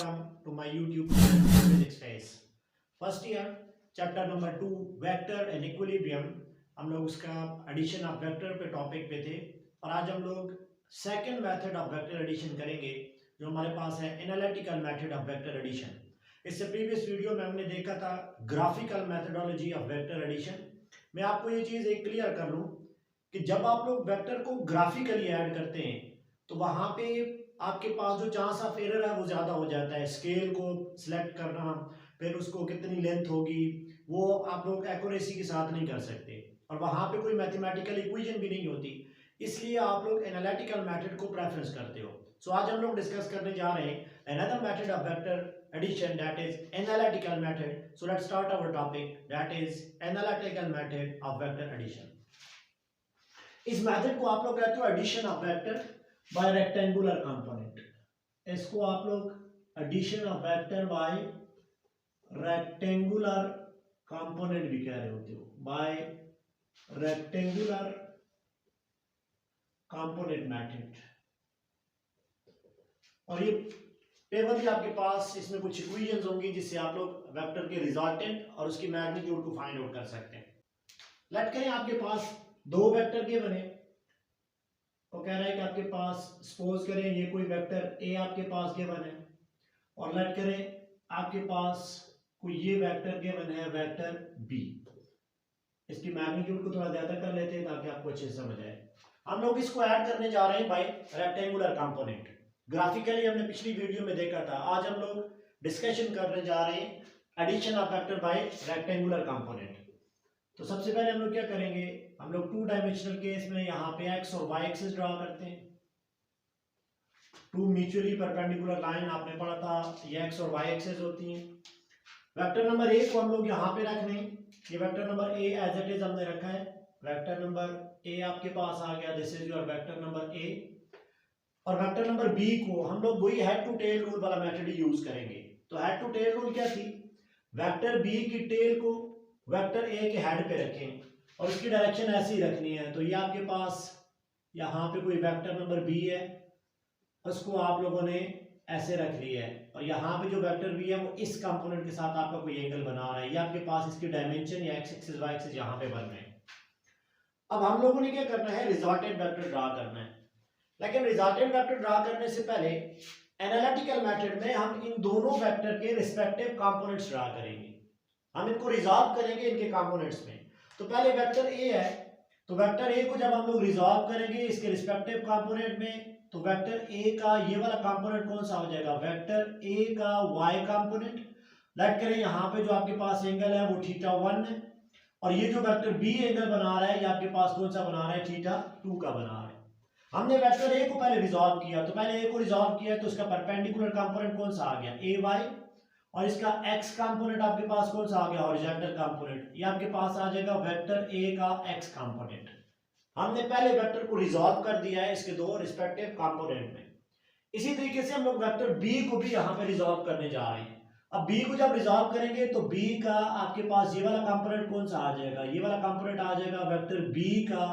welcome to my YouTube channel Physics Face. First year chapter number 2 vector and equilibrium हम लोग उसका addition of vector पे topic पे थे और आज हम लोग second method of vector addition करेंगे जो हमारे पास है analytical method of vector addition. इससे प्रीवियस वीडियो में हमने देखा था graphical methodology of vector addition. मैं आपको ये चीज़ एक क्लियर कर लूँ कि जब आप लोग वेक्टर को ग्राफिकली ऐड करते हैं तो वहाँ पे आपके पास जो चांस ऑफ एरर है वो ज़्यादा हो जाता है। स्केल को सिलेक्ट करना, फिर उसको कितनी लेंथ होगी वो आप लोग एक्यूरेसी के साथ नहीं कर सकते और वहाँ पे कोई मैथमेटिकल इक्वेशन भी नहीं होती, इसलिए आप लोग एनालिटिकल मेथड को प्रेफरेंस करते हो। सो आज हम लोग डिस्कस करने जा रहे हैं another method of vector addition that is analytical method. So let's start our topic that is analytical method of vector addition. इस मेथड को आप लोग कहते हो addition of vector by rectangular component. इसको आप लोग addition of vector by rectangular component भी कह रहे होते हो, बाय रेक्टेंगुलर कंपोनेंट मेथड। और ये टेबल भी आपके पास, इसमें कुछ इक्वेशंस होंगी जिससे आप लोग वेक्टर के रिजल्टेंट और उसकी मैग्नीट्यूड को फाइंड आउट कर सकते हैं। लेट करें आपके पास दो वेक्टर के बने तो कह रहा है कि आपके पास सपोज करें ये कोई वेक्टर ए आपके पास गिवन है और लेट करें आपके पास कोई ये वेक्टर गिवन है वेक्टर बी। इसकी मैग्नीट्यूड को थोड़ा ज्यादा कर लेते हैं ताकि आपको अच्छे से समझ आए। हम लोग इसको ऐड करने जा रहे हैं बाय रेक्टेंगुलर कंपोनेंट। ग्राफिकली हमने पिछली वीडियो में देखा था, आज हम लोग डिस्कशन करने जा रहे हैं addition of vector by rectangular component. तो सबसे पहले हम लोग क्या करेंगे, हम लोग टू डायमेंशनल केस में यहाँ पे एक्स और वाई एक्सिस ड्रा करते हैं। टू म्यूचुअली परपेंडिकुलर लाइन आपने पढ़ा था, ये एक्स और वाई एक्सिस होती हैं। वेक्टर नंबर ए को हम लोग यहाँ पे रख लें, ये vector number A as it is हमने रखा है। वेक्टर नंबर ए आपके पास आ गया, this is your vector number ए। और वेक्टर नंबर बी को हम लोग वही हेड टू टेल रूल वाला मेथड ही यूज करेंगे। तो हेड टू टेल रूल क्या थी, वेक्टर बी की टेल को वेक्टर ए के हेड पे रखें और इसकी डायरेक्शन ऐसी ही रखनी है। तो ये आपके पास यहाँ पे कोई वेक्टर नंबर बी है, उसको आप लोगों ने ऐसे रख लिया है और यहाँ पे जो वेक्टर बी है वो इस कंपोनेंट के साथ आपका कोई एंगल बना रहा है। ये आपके पास इसकी डायमेंशन या एक्स एक्सिस वाई एक्सिस यहाँ पे बन रहे हैं। अब हम लोगों ने क्या करना है, रिजल्टेंट वेक्टर ड्रा करना है। लेकिन रिजल्टेंट वेक्टर ड्रा करने से पहले एनालिटिकल मेथड में हम इन दोनों वेक्टर के रिस्पेक्टिव कंपोनेंट्स ड्रा करेंगे। हम इनको रिजॉल्व करेंगे इनके कंपोनेंट्स में। तो पहले वेक्टर ए है, तो वेक्टर ए को जब हम लोग रिजॉल्व करेंगे इसके रिस्पेक्टिव कंपोनेंट में, तो वेक्टर ए का ये वाला कंपोनेंट कौन सा हो जाएगा, वेक्टर ए का वाई कंपोनेंट। लेट करें यहाँ पे जो आपके पास एंगल है वो θ1 है और ये जो वेक्टर बी एंगल बना रहा है ये आपके पास कौन सा बना रहा है, θ2 का बना रहा है। हमने वेक्टर ए को पहले रिजॉल्व किया, तो पहले ए को रिजॉल्व किया तो इसका परपेंडिकुलर कंपोनेंट कौन सा आ गया, ए वाई, और इसका x कंपोनेंट आपके पास कौन सा आ गया, हॉरिजॉन्टल कंपोनेंट। ये आपके पास आ जाएगा वेक्टर a का x कंपोनेंट। हमने पहले वेक्टर को रिजॉल्व कर दिया है इसके दो रिस्पेक्टिव कंपोनेंट में। इसी तरीके से हम लोग वेक्टर b को भी यहाँ पे रिजॉल्व करने जा रहे हैं। अब b को जब रिजॉल्व करेंगे तो b का आपके पास ये वाला कंपोनेंट कौन सा आ जाएगा, ये वाला कंपोनेंट आ जाएगा वेक्टर b का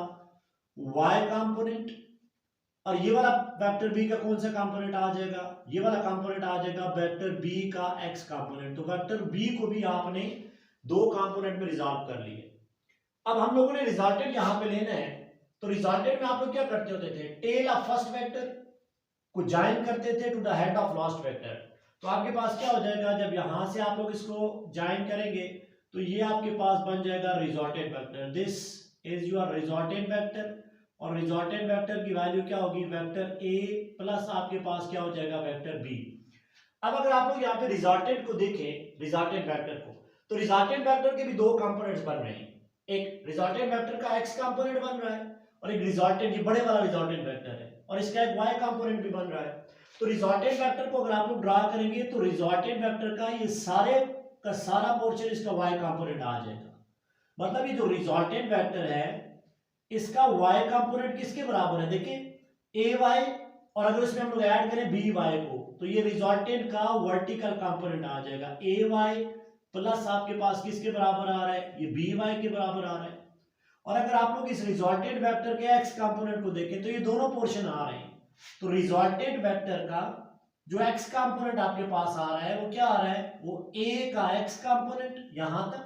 y कंपोनेंट, और ये वाला वेक्टर बी का कौन सा कंपोनेंट आ जाएगा, ये वाला कंपोनेंट आ जाएगा वेक्टर बी का एक्स कंपोनेंट। तो वेक्टर बी को भी आपने दो कंपोनेंट में रिजॉल्व कर लिए। अब हम लोगों ने रिजल्टेंट यहां पे लेना है, तो रिजल्टेंट में आप लोग क्या करते होते थे, टेल ऑफ फर्स्ट वेक्टर को जॉइन करते थे to the head of last vector. तो आपके पास क्या हो जाएगा, जब यहां से आप लोग इसको जॉइन करेंगे तो ये आपके पास बन जाएगा resultant vector. This is your resultant vector और रिजल्टेंट वेक्टर की वैल्यू क्या होगी, वेक्टर ए प्लस आपके पास क्या हो जाएगा, वेक्टर बी। अब अगर आप लोग यहाँ पे रिजल्टेंट को देखें, रिजल्टेंट वेक्टर को, तो रिजल्टेंट वेक्टर के भी दो कंपोनेंट्स बन रहे हैं। एक रिजल्टेंट वेक्टर का एक्स कंपोनेंट बन रहा है और एक रिजल्टेंट, ये बड़े वाला रिजल्टेंट वेक्टर है, और इसका एक वाई कंपोनेंट भी बन रहा है। तो रिजल्टेंट वेक्टर को अगर आप लोग ड्रा करेंगे तो रिजल्टेंट वेक्टर का ये सारे का सारा पोर्शन इसका वाई कंपोनेंट आ जाएगा। मतलब ये जो रिजल्टेंट वेक्टर है इसका y कंपोनेंट किसके बराबर है, देखिए ए वाई, और अगर इसमें हम लोग ऐड करें बी वाई को तो ये रिजल्टेंट का वर्टिकल कंपोनेंट आ जाएगा। ए वाई प्लस आपके पास किसके बराबर आ रहा है, ये बी वाई के बराबर आ रहा है। और अगर आप लोग इस रिजल्टेंट वेक्टर के एक्स कंपोनेंट को देखें तो ये दोनों पोर्शन आ रहे हैं। तो रिजल्टेंट वेक्टर का जो x कंपोनेंट आपके पास आ रहा है वो क्या आ रहा है, वो a का x कंपोनेंट यहां तक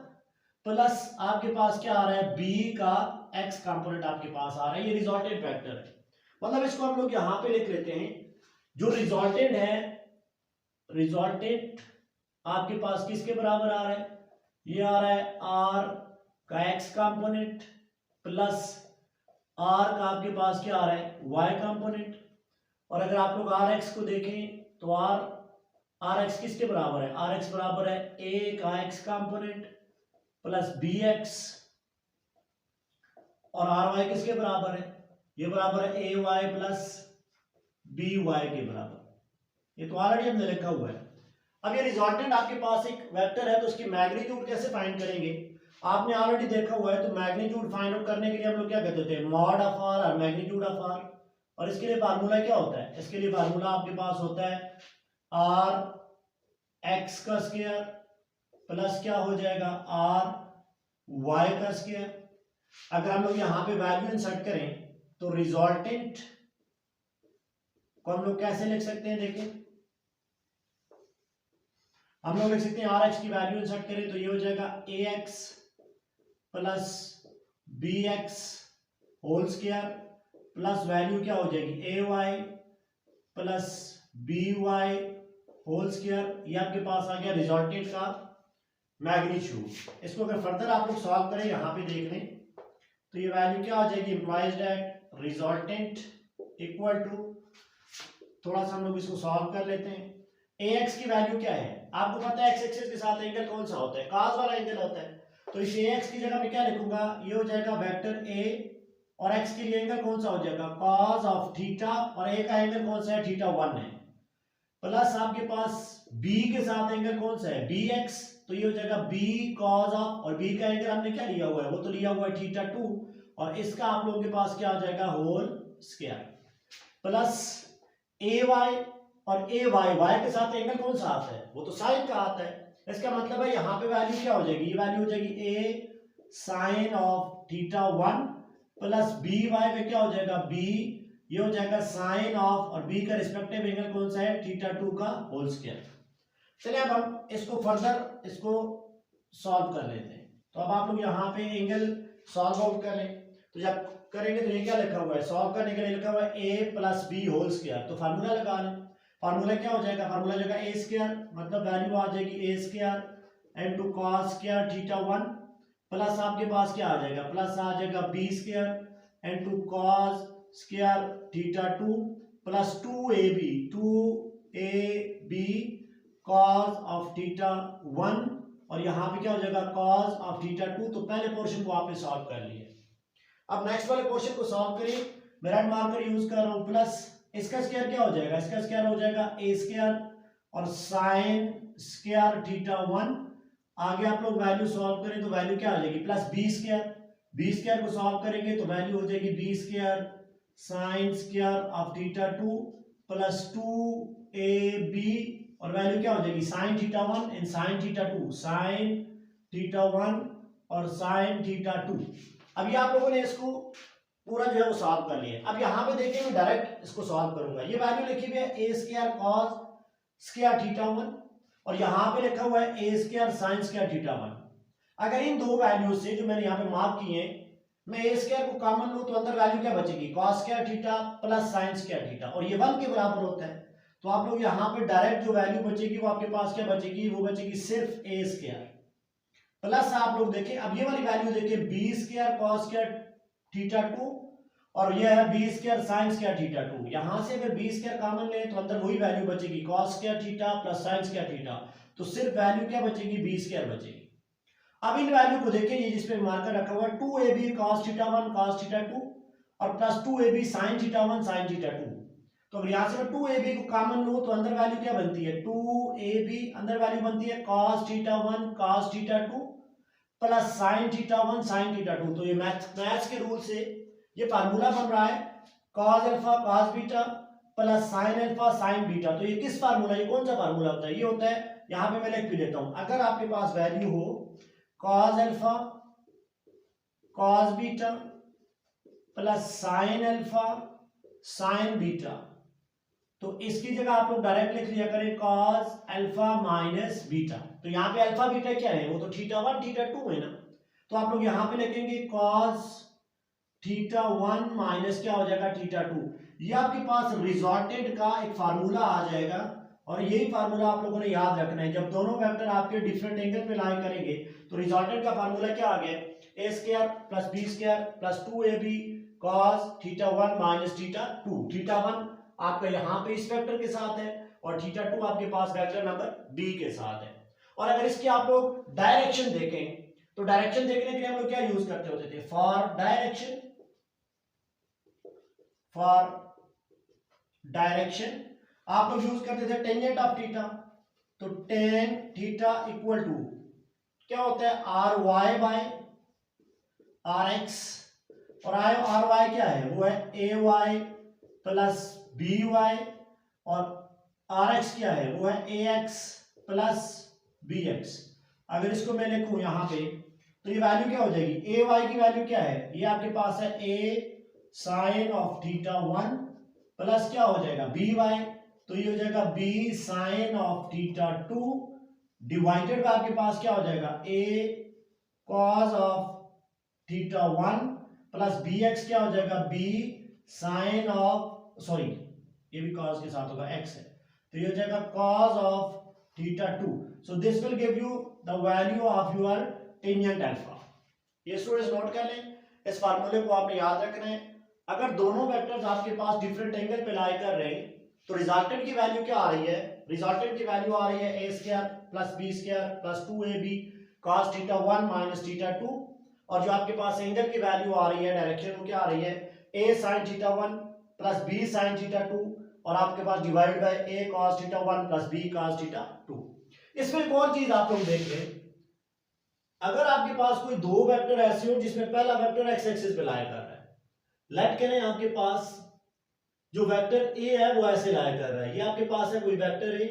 प्लस आपके पास क्या आ रहा है, b का x कंपोनेंट आपके पास आ रहा है। ये रिजल्टेंट वेक्टर है। मतलब इसको हम लोग यहां पे लिख लेते हैं, जो रिजल्टेंट है, रिजल्टेंट आपके पास किसके बराबर आ रहा है, ये आ रहा है r का x कंपोनेंट प्लस r का आपके पास क्या आ रहा है, y कंपोनेंट। और अगर आप लोग rx को देखें तो rx किसके बराबर है, rx बराबर है a का x कंपोनेंट प्लस bx, और ry किसके बराबर है, ये बराबर है ay प्लस by के बराबर। ये तो ऑलरेडी हमने लिखा हुआ है। अब ये रिजल्टेंट आपके पास एक वेक्टर है, तो उसकी मैग्नीट्यूड कैसे फाइंड करेंगे, आपने ऑलरेडी देखा हुआ है। तो मैग्नीट्यूड फाइंड आउट करने के लिए हम लोग क्या कहते हैं, मॉड ऑफ आर और मैग्नीट्यूड ऑफ आर। और इसके लिए फार्मूला क्या होता है, इसके लिए फार्मूला आपके पास होता है आर एक्स का स्क्वायर प्लस क्या हो जाएगा, आर वाई का स्क्वायर। अगर हम लोग यहाँ पे वैल्यू इंसर्ट करें तो रिजल्टेंट को हम लोग कैसे लिख सकते हैं, देखें हम लोग लिख सकते हैं आर एक्स की वैल्यू इंसर्ट करें तो ये हो जाएगा A x plus B x whole square plus value क्या हो जाएगी, A Y plus B y whole square. ये आपके पास आ गया रिजल्टेंट का मैग्नीट्यूड। इसको अगर फर्दर आप लोग सॉल्व करें, यहाँ पे देख लें तो ये वैल्यू क्या हो जाएगी, implies that resultant equal to, थोड़ा सा हम लोग इसको सॉल्व कर लेते हैं। ए एक्स की वैल्यू क्या है, आपको पता है एक्स एक्सिस के साथ एंगल कौन सा होता है, cos वाला एंगल होता है। तो इस ए एक्स की जगह मैं क्या लिखूंगा, ये हो जाएगा वेक्टर ए, और एक्स के लिए एंगल कौन सा हो जाएगा, cos ऑफ थीटा, और ए का एंगल कौन सा है, थीटा 1 है, प्लस आपके पास बी के साथ एंगल कौन सा है, बी एक्स, तो ये हो जाएगा बी cos ऑफ, और बी का एंगल हमने क्या लिया हुआ है, वो तो लिया हुआ है थीटा 2, और इसका आप लोगों के पास क्या आ जाएगा, होल स्क्वायर, प्लस ए वाई, और ए वाई, वाई के साथ एंगल कौन सा आता है, वो तो साइन का आता है। इसका मतलब है यहाँ पे वैल्यू क्या हो जाएगी, ये वैल्यू हो जाएगी A sine of theta 1 plus B y में क्या हो जाएगा, बी, ये हो जाएगा साइन ऑफ, और बी का रिस्पेक्टिव एंगल कौन सा है, थीटा 2 का होल स्क्वायर। चलिए अब हम इसको फर्दर इसको सॉल्व कर लेते हैं। तो अब आप लोग यहाँ पे एंगल सॉल्व आउट करें, तो जब करेंगे तो ये क्या लिखा हुआ है, सॉल्व करने के लिए लिखा हुआ है ए प्लस बी होल स्क्वायर। तो फार्मूला लगा लें, फार्मूला क्या हो जाएगा, फार्मूला जाएगा ए स्क्वायर, मतलब वैल्यू आ जाएगी A square into cos square theta 1 plus आपके पास क्या आ जाएगा, प्लस आ जाएगा B square into cos square theta 2 plus 2ab cos of theta 1, और यहाँ पे क्या हो जाएगा cos ऑफ थीटा 2। तो पहले पोर्शन को आपने सॉल्व कर लिया। अब नेक्स्ट वाले क्वेश्चन को सॉल्व करिए, मैं रेड मार्कर यूज कर रहा हूं, प्लस इसका स्क्वायर क्या हो जाएगा, इसका स्क्वायर हो जाएगा ए स्क्वायर और साइन स्क्वायर थीटा 1। आगे आप लोग वैल्यू सॉल्व करें तो वैल्यू क्या आ जाएगी, plus B square, B square को सॉल्व करेंगे तो वैल्यू हो जाएगी B square sine square of theta 2 plus 2ab, और वैल्यू क्या हो जाएगी, sine theta 1 in sine theta 2, sine theta 1 और साइन थीटा 2। अभी आप लोगों ने इसको पूरा जो है वो सॉल्व कर लिया। अब यहाँ पे देखिए मैं डायरेक्ट इसको सॉल्व करूंगा। ये वैल्यू लिखी हुई है A square cos square theta 1, और यहाँ पे लिखा हुआ है A square sine square theta 1। अगर इन दो वैल्यू से जो मैंने यहाँ पे मार्क किए हैं, मैं ए स्क्वायर को कॉमन लूं तो अंदर वैल्यू क्या बचेगी, cos square theta plus sign square theta, और ये 1 के बराबर होता है। तो आप लोग यहाँ पे डायरेक्ट जो वैल्यू बचेगी वो आपके पास क्या बचेगी, वो बचेगी सिर्फ ए स्क्वायर प्लस आप लोग देखिए, अब ये वाली वैल्यू देखिए B square cos square theta 2, और ये है B square sine square theta 2। यहां से अगर बी स्क्वायर कॉमन ले तो अंदर वही वैल्यू बचेगी cos square theta plus sign square theta, तो सिर्फ वैल्यू क्या बचेगी, बी स्क्वायर बचेगी। अब इन वैल्यू को देखिए, ये जिसपे मार्कर रखा हुआ है 2ab cos theta 1 cos theta 2 और plus 2ab sin theta 1 sin theta 2। तो अगर यहां से मैं 2ab को कॉमन लूं तो अंदर वैल्यू क्या बनती है, 2ab अंदर वैल्यू बनती है cos theta 1 cos theta 2 plus sign theta 1 sign theta 2। तो ये मैथ्स के रूल से ये फार्मूला बन रहा है cos alpha cos beta plus sine alpha sign beta. तो ये किस फार्मूला, ये कौन सा फार्मूला होता है, ये होता है, यहां पे मैं लिख भी देता हूं, अगर आपके पास वैल्यू हो cos alpha cos beta plus sine alpha sign beta, तो इसकी जगह आप लोग डायरेक्ट लिख लिया करें cos अल्फा माइनस बीटा। तो यहाँ पे अल्फा बीटा क्या है, वो तो थीटा 1 थीटा 2 है ना, तो आप लोग यहाँ पे लिखेंगे cos थीटा 1 माइनस क्या हो जाएगा थीटा 2। ये आपके पास रिजल्टेंट का एक फार्मूला आ जाएगा और यही फार्मूला आप लोगों ने याद रखना है। जब दोनों वेक्टर आपके डिफरेंट एंगल पे लाई करेंगे तो रिजल्टेंट का फार्मूला क्या आ गया, A square plus B square plus 2ab cos theta 1 minus theta 2। Theta 1 आपका यहाँ पे इस वेक्टर के साथ है और थीटा 2 आपके पास वेक्टर नंबर बी के साथ है। और अगर इसकी आप लोग डायरेक्शन देखें तो डायरेक्शन देखने के लिए हम लोग क्या यूज करते होते थे, फॉर डायरेक्शन आप लोग यूज करते थे टेंजेंट ऑफ थीटा। तो टेन थीटा इक्वल टू क्या होता है, R Y by R X, और आर वाई क्या है, वो है A Y plus B Y, और आर एक्स क्या है, वो है A x plus B X. अगर इसको मैं लिखूं यहां पे तो ये वैल्यू क्या हो जाएगी, ए वाई की वैल्यू क्या है, ये आपके पास है A sine of theta 1 plus क्या हो जाएगा बी वाई, तो ये हो जाएगा B sine of theta 2 divided by आपके पास क्या हो जाएगा A cos of theta 1 plus B x क्या हो जाएगा बी साइन ऑफ, सॉरी ये भी कॉस के साथ होगा, एक्स है, तो ये हो जाएगा cos of theta 2। So this will give you the value of your tangent alpha. ये स्टूडेंट्स नोट कर लें, इस फार्मूले को आपने याद रखना है। अगर दोनों वेक्टर्स आपके पास डिफरेंट एंगल पे लाई कर रहे हैं तो रिजल्टेंट की वैल्यू क्या आ रही है, रिजल्टेंट की वैल्यू आ रही है A square plus B square plus 2ab cos theta 1 minus theta 2, और जो आपके पास एंगल की वैल्यू आ रही है डायरेक्शन वो क्या आ रही है a sin theta 1 plus b sin theta 2, और आपके पास divide by a cos theta 1 plus b cos theta 2। इसमें एक और चीज आप लोग देख लें, अगर आपके पास कोई दो वेक्टर ऐसे हो जिसमें पहला वेक्टर एक्स एक्सिस पे लाया कर रहा है, लेट करें आपके पास जो वेक्टर ए है वो ऐसे लाया कर रहा है, ये आपके पास है कोई वेक्टर ए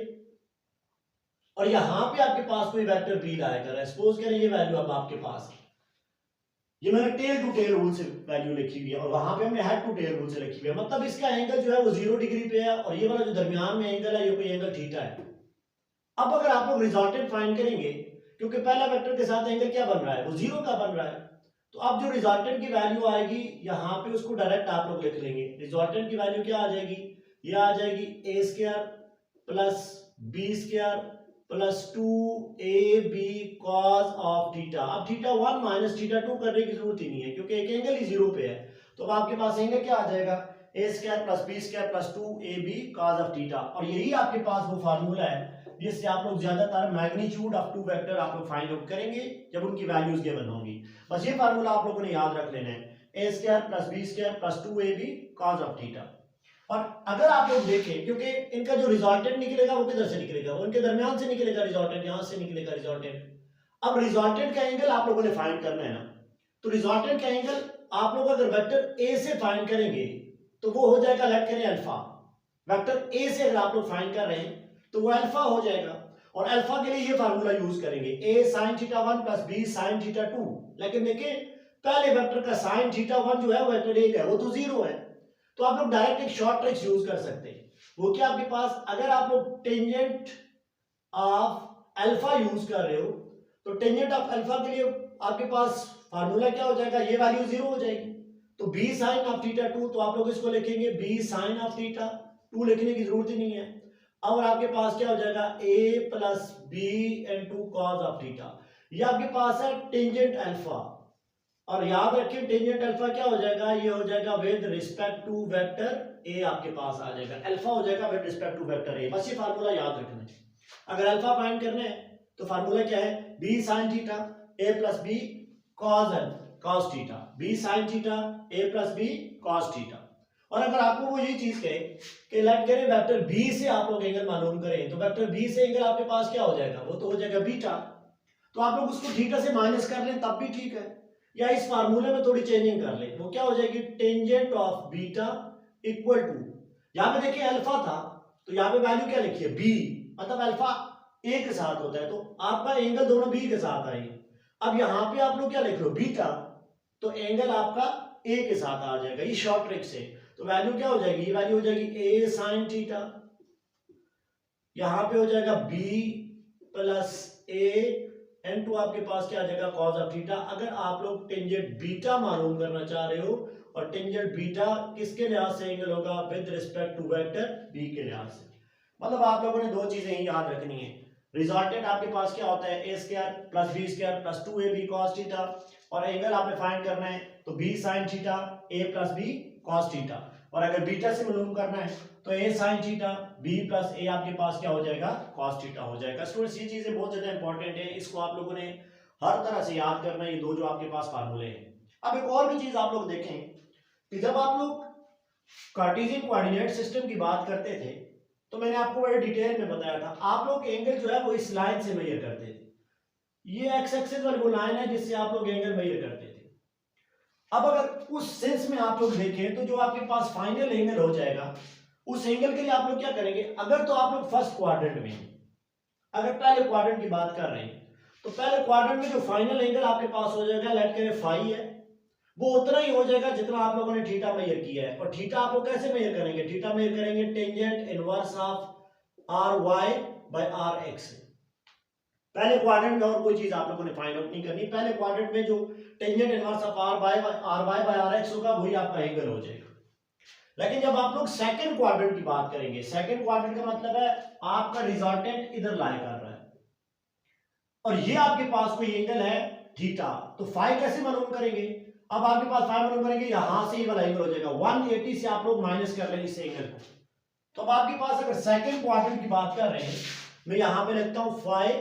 और यहां पे आपके पास कोई वेक्टर बी लाया कर रहा है। सपोज करें ये वैल्यू अब आपके पास है, ये मैंने टेल टू टेल रूल से वैल्यू लिखी हुई है और वहां पे हमने हेड टू टेल रूल से लिखी हुई है, मतलब इसका एंगल जो है वो 0 डिग्री पे है और ये वाला जो दरमियान में एंगल है ये कोई एंगल थीटा है। अब अगर आप लोग रिजल्टेंट फाइंड करेंगे, क्योंकि पहला वेक्टर के साथ एंगल क्या बन रहा है, वो 0 का बन रहा है, तो अब जो रिजल्टेंट की वैल्यू आएगी यहाँ पे उसको डायरेक्ट आप लोग लिख लेंगे। रिजल्टेंट की वैल्यू क्या आ जाएगी, ये आ जाएगी A square plus B square plus 2ab cos of theta. अब थीटा 1 माइनस थीटा 2 करने की जरूरत ही नहीं है क्योंकि एक एंगल ही 0 पे है, तो अब आपके पास एंगल क्या आ जाएगा A square plus B square plus 2ab cos of theta. और यही आपके पास वो फार्मूला है जिससे आप लोग ज्यादातर मैग्नीट्यूड ऑफ टू वेक्टर आप लोग फाइंड आउट करेंगे जब उनकी वैल्यूज गिवन होंगी। बस ये फार्मूला आप लोगों ने याद रख लेना है, A square plus B square plus 2ab cos of theta. और अगर आप लोग देखें, क्योंकि इनका जो रिजल्टेंट निकलेगा वो किधर से निकलेगा, वो इनके दरमियान से निकलेगा रिजल्टेंट, यहां से निकलेगा रिजल्टेंट। अब रिजल्टेंट का एंगल आप लोगों ने फाइंड करना है ना, तो रिजल्टेंट का एंगल आप लोग अगर वेक्टर ए से फाइंड करेंगे तो वो हो जाएगा, लेट करें अल्फा। वेक्टर ए से अगर आप लोग फाइंड कर रहे हैं तो वो अल्फा हो जाएगा, और अल्फा के लिए ये फार्मूला यूज करेंगे a sin theta 1 plus b sin theta 2। लेकिन देखिए पहले वेक्टर का sin थीटा 1 जो है वो वेक्टर एक है, वो तो 0 है, तो आप लोग डायरेक्ट एक शॉर्ट ट्रिक्स यूज कर सकते हैं। वो क्या आपके पास, अगर आप लोग टेंजेंट ऑफ अल्फा यूज कर रहे हो तो टेंजेंट ऑफ अल्फा के लिए आपके पास फार्मूला क्या हो जाएगा, ये वैल्यू 0 हो जाएगी, तो b sin ऑफ थीटा 2, तो आप लोग इसको लिखेंगे b sin ऑफ थीटा 2, लिखने की जरूरत ही नहीं है। अब आपके पास क्या हो जाएगा a plus B into cos of theta, ये आपके पास है टेंजेंट अल्फा, और याद रखिए टेंजेंट अल्फा क्या हो जाएगा, ये हो जाएगा with respect to vector a, आपके पास आ जाएगा अल्फा हो जाएगा with respect to vector a। बस ये फार्मूला याद रखना है। अगर अल्फा फाइंड करना है तो फार्मूला क्या है, b sin theta a plus B cos theta, b sin theta a plus B cos theta. और अगर आपको वो ये चीज कहे कि लेट करें वेक्टर b से आप लोग एंगल मालूम करें, तो वेक्टर b से एंगल आपके पास क्या हो जाएगा, वो तो हो जाएगा बीटा, तो आप लोग उसको थीटा से माइनस कर लें तब भी ठीक है, या इस फार्मूले में थोड़ी चेंजिंग कर लें, वो क्या हो जाएगी tangent of beta equal to, यहाँ पे देखिए अल्फा था तो यहाँ पे वैल्यू क्या लिखी है b, मतलब अल्फा a के साथ होता है, तो आपका एंगल दोनों b के साथ आएगी। अब यहाँ पे आप लोग क्या लिख रहे हो बीटा, तो एंगल आपका a के साथ आ जाएगा, ये शॉर्ट ट्रिक से। तो वैल्यू क्या हो जाएगी, ये वैल्यू हो जाएगी a sin थीटा यहाँ पे हो जाएगा b प्लस a n2 आपके पास क्या आ जाएगा cos ऑफ थीटा। अगर आप लोग टेंजेंट बीटा मालूम करना चाह रहे हो, और टेंजेंट बीटा किसके लिहाज से एंगल होगा, with respect to vector b के लिहाज से। मतलब आप लोगों ने दो चीजें ही याद रखनी है। रिजल्टेंट आपके पास क्या होता है, a square plus b square plus 2ab cos theta, और एंगल आपने फाइंड करना है तो b sin theta a plus b cos theta, और अगर बीटा से मालूम करना है तो a sin theta b plus a आपके पास क्या हो जाएगा cos थीटा हो जाएगा। स्टूडेंट्स ये चीजें बहुत ज्यादा इंपॉर्टेंट है, इसको आप लोगों ने हर तरह से याद करना है, ये दो जो आपके पास फार्मूले हैं। अब एक और भी चीज आप लोग देखें कि जब आप लोग कार्टेशियन कोऑर्डिनेट सिस्टम की बात करते थे तो मैंने आपको बड़े डिटेल में बताया था, आप लोग एंगल जो है वो इस लाइन से मेजर करते थे। ये एक्स एक्सिस वाली वो लाइन है जिससे आप लोग एंगल मेजर करते थे। अब अगर उस सेंस में आप लोग देखें तो जो आपके पास फाइनल एंगल हो जाएगा, उस एंगल के लिए आप लोग क्या करेंगे, अगर तो आप लोग फर्स्ट क्वाड्रेंट में, अगर पहले क्वाड्रेंट की बात कर रहे हैं तो पहले क्वाड्रेंट में जो फाइनल एंगल आपके पास हो जाएगा, लेट करें फाई है, वो उतना ही हो जाएगा जितना आप लोगों ने थीटा मेजर किया है। और थीटा आप लोग कैसे मेजर करेंगे, थीटा मेजर करेंगे tangent inverse of R Y by R X. पहले क्वाड्रेंट में और कोई चीज आप लोगों ने फाइंड आउट नहीं करनी, पहले क्वाड्रेंट में जो tangent inverse of R Y by R X होगा वही आपका एंगल हो जाएगा। लेकिन जब आप लोग सेकंड क्वाड्रेंट की बात करेंगे, सेकंड क्वाड्रेंट का मतलब है आपका रिजल्टेंट इधर लाई कर रहा है और ये आपके पास कोई एंगल है थीटा, तो फाई कैसे मालूम करेंगे, अब आपके पास फाई मालूम करेंगे, यहां से ये वाला एंगल हो जाएगा 180 से आप लोग माइनस कर लेंगे इस एंगल को। तो अब आपके पास अगर सेकंड क्वाड्रेंट की बात कर रहे हैं, मैं यहां पे लिखता हूं फाई,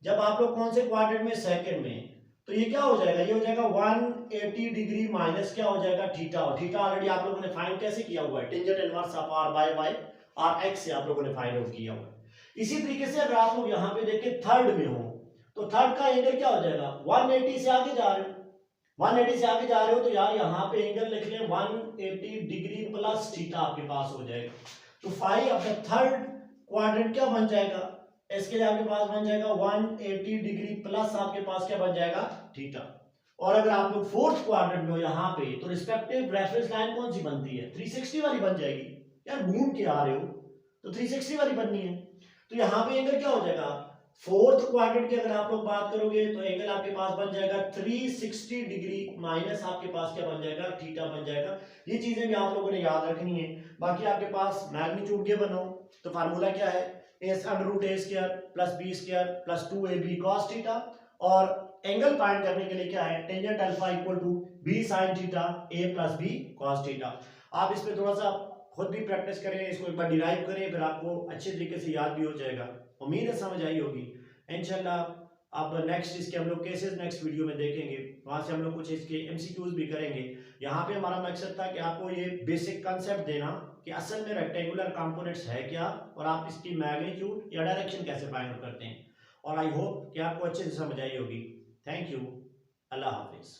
जब आप लोग कौन से क्वाड्रेंट में, सेकंड में, तो ये क्या हो जाएगा, ये हो जाएगा 180 डिग्री माइनस क्या हो जाएगा थीटा, और थीटा ऑलरेडी आप लोगों ने फाइंड कैसे किया हुआ है, tangent inverse of R by R X से आप लोगों ने फाइंड आउट किया हुआ है। इसी तरीके से अगर आप लोग यहां पे देखें थर्ड में हो तो थर्ड का एंगल क्या हो जाएगा, 180 से आगे जा रहे हो, 180 से आगे जा रहे हो तो यार यहाँ पे एंगल लिख लें 180 डिग्री प्लस थीटा आपके पास हो जाएगा। तो phi of the third quadrant क्या बन जाएगा, इसके लिए आपके पास बन जाएगा 180 डिग्री प्लस आपके पास क्या बन जाएगा थीटा। और अगर आप लोग फोर्थ क्वाड्रेंट में हो यहाँ पे तो रिस्पेक्टिव रेफरेंस लाइन कौन सी बनती है, 360 वाली बन जाएगी। यार घूम के आ रहे हो तो 360 वाली बननी है, तो यहाँ पे एंगल क्या हो जाएगा, फोर्थ क्वाड्रेंट की अगर आप लोग बात करोगे तो एंगल आपके पास बन जाएगा 360 डिग्री माइनस आपके पास क्या बन जाएगा थीटा बन जाएगा। ये चीजें भी आप लोगों ने याद रखनी है। बाकी आपके पास मैग्नीट्यूड गिवन हो तो फार्मूला क्या है, S under root A square plus B square plus 2ab cos theta, और एंगल फाइंड करने के लिए क्या है, tangent alpha equal to b sin theta a plus b cos theta. आप इस पे थोड़ा सा खुद भी प्रैक्टिस करें, इसको एक बार डिराइव करें, फिर आपको अच्छे तरीके से याद भी हो जाएगा। उम्मीद है समझ आई होगी इंशाल्लाह। अब नेक्स्ट इसके हम लोग केसेस नेक्स्ट वीडियो में देखेंगे, वहां से हम लोग कुछ इसके एमसीक्यूज भी करेंगे। यहाँ पे हमारा मकसद था कि आपको ये बेसिक कंसेप्ट देना कि असल में रेक्टेंगुलर कंपोनेंट्स है क्या, और आप इसकी मैग्नीट्यूड या डायरेक्शन कैसे फाइंड आउट करते हैं। और आई होप कि आपको अच्छे से समझ आई होगी। Thank you, Allah Hafiz.